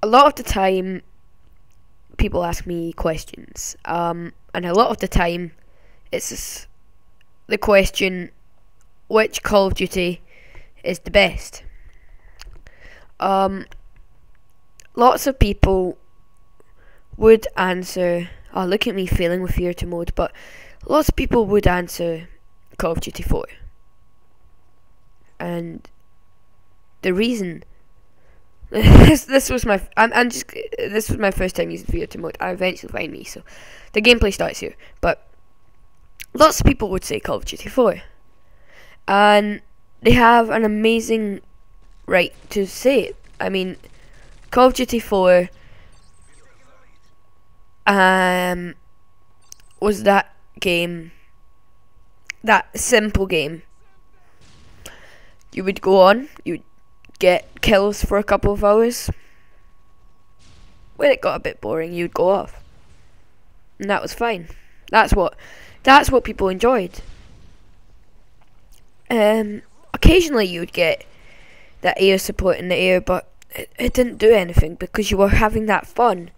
a lot of the time people ask me questions, and a lot of the time it's the question, which Call of Duty is the best? Lots of people would answer, oh, look at me failing with fear to mode, but lots of people would answer Call of Duty 4. And the reason this was my first time using fear to mode. I eventually find me, so the gameplay starts here. But lots of people would say Call of Duty 4, and they have an amazing right to say it. I mean, Call of Duty 4 was that game, that simple game. You would go on, you would get kills for a couple of hours. When it got a bit boring, you'd go off, and that was fine. That's what people enjoyed. Occasionally you would get that air support in the air, but it didn't do anything because you were having that fun.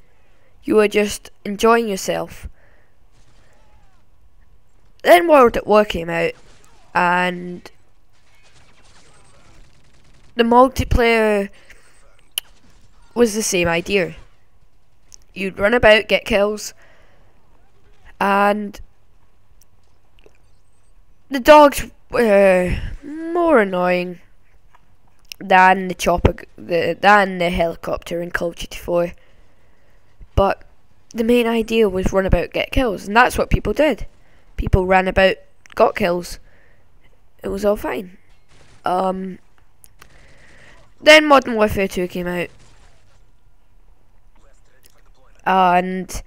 You were just enjoying yourself. Then World at War came out, and the multiplayer was the same idea. You'd run about, get kills, and the dogs were more annoying than the helicopter in Call of Duty 4. But the main idea was run about, get kills, and that's what people did. People ran about, got kills. It was all fine. Then Modern Warfare 2 came out, and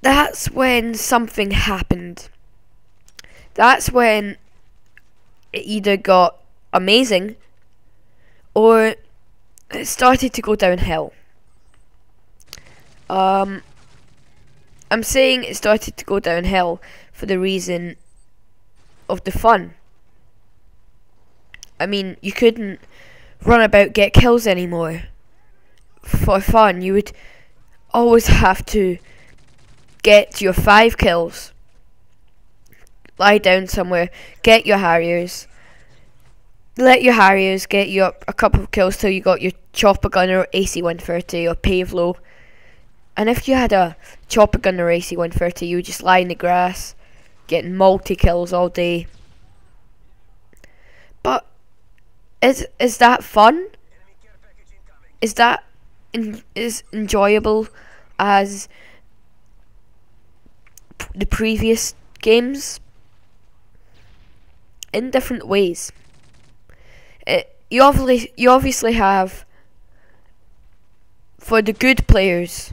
that's when something happened. That's when it either got amazing or it started to go downhill. I'm saying it started to go downhill for the reason of the fun. I mean, you couldn't run about, get kills anymore for fun. You would always have to get your 5 kills, lie down somewhere, get your Harriers, let your Harriers get you up a couple of kills till you got your chopper gunner or AC-130 or Pavlo. And if you had a chopper gunner or AC-130, you would just lie in the grass, getting multi-kills all day. But is that fun? Is that as enjoyable as the previous games? In different ways. You obviously have, for the good players,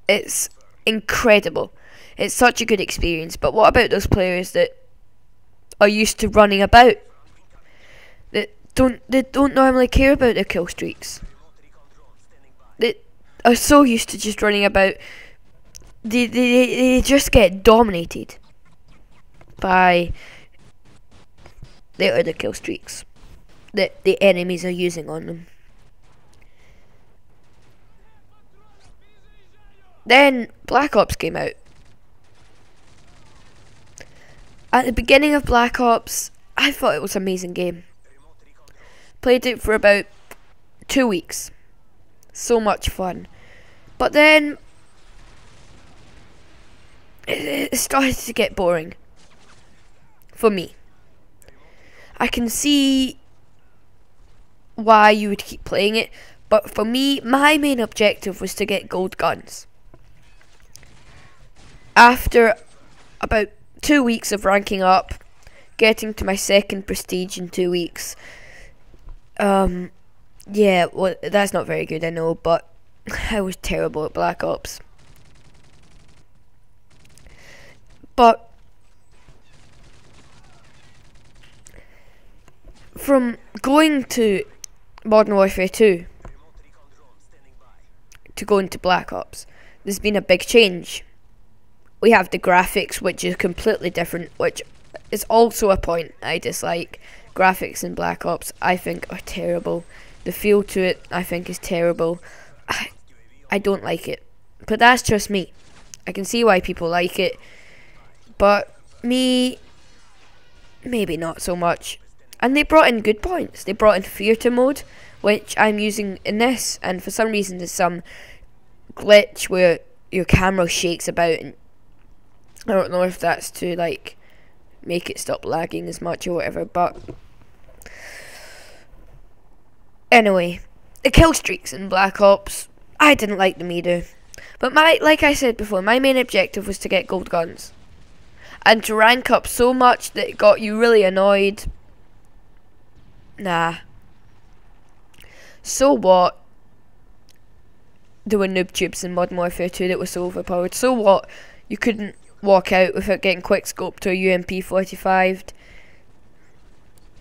it's incredible. It's such a good experience. But what about those players that are used to running about? They don't normally care about their kill streaks. They are so used to just running about. They just get dominated by the other kill streaks that the enemies are using on them. Then Black Ops came out. At the beginning of Black Ops, I thought it was an amazing game. Played it for about 2 weeks. So much fun. But then it started to get boring. For me. I can see why you would keep playing it, but for me, my main objective was to get gold guns. After about 2 weeks of ranking up, getting to my 2nd prestige in 2 weeks, yeah, well, that's not very good, I know, but I was terrible at Black Ops. But from going to Modern Warfare 2 to going to Black Ops, there's been a big change. We have the graphics, which is completely different, which is also a point I dislike. Graphics in Black Ops, I think, are terrible. The feel to it, I think, is terrible. I don't like it. But that's just me. I can see why people like it. But me, maybe not so much. And they brought in good points. They brought in theatre mode, which I'm using in this. And for some reason there's some glitch where your camera shakes about. And I don't know if that's to like make it stop lagging as much or whatever. But anyway, the kill streaks in Black Ops, I didn't like them either. But like I said before, my main objective was to get gold guns. And to rank up so much that it got you really annoyed. Nah. So what? There were noob tubes in Modern Warfare 2 that were so overpowered. So what? You couldn't walk out without getting quick scoped to a UMP 45'd.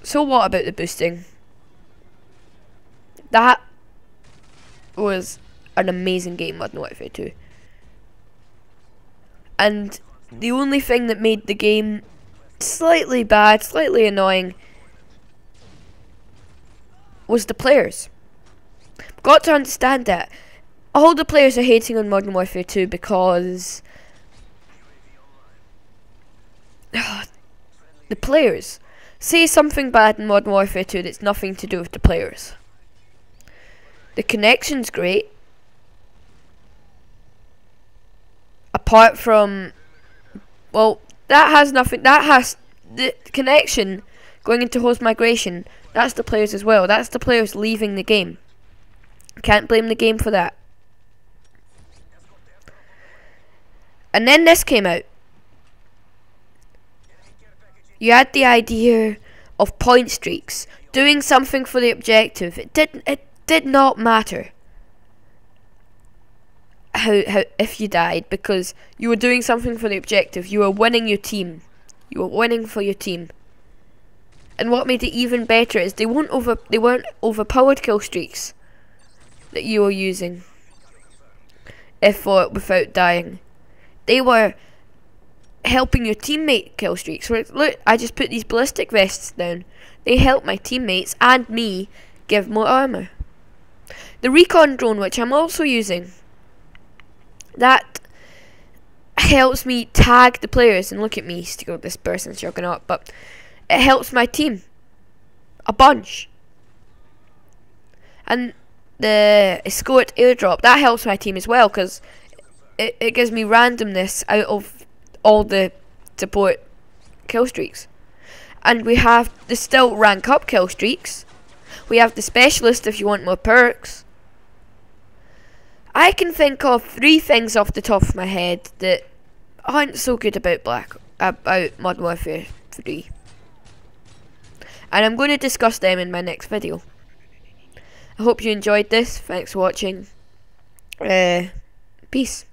So what about the boosting? That was an amazing game, Modern Warfare 2. And the only thing that made the game slightly bad, slightly annoying, was the players. Got to understand that. All the players are hating on Modern Warfare 2 because the players say something bad in Modern Warfare 2 that's nothing to do with the players. The connection's great. Apart from, well, that has nothing, that has, the connection going into host migration, that's the players as well. That's the players leaving the game. Can't blame the game for that. And then this came out. You had the idea of point streaks, doing something for the objective. It did not matter how if you died, because you were doing something for the objective. You were winning your team. You were winning for your team. And what made it even better is they weren't overpowered kill streaks that you were using without dying. They were helping your teammate kill streaks. Look, I just put these ballistic vests down. They help my teammates and me give more armor. The recon drone, which I'm also using, that helps me tag the players. And look at me, still this person's jogging up, but it helps my team a bunch. And the escort airdrop, that helps my team as well, because it gives me randomness out of all the support kill streaks. And we have the still rank up kill streaks. We have the specialist if you want more perks. I can think of 3 things off the top of my head that aren't so good about Modern Warfare 3. And I'm going to discuss them in my next video. I hope you enjoyed this. Thanks for watching. Peace.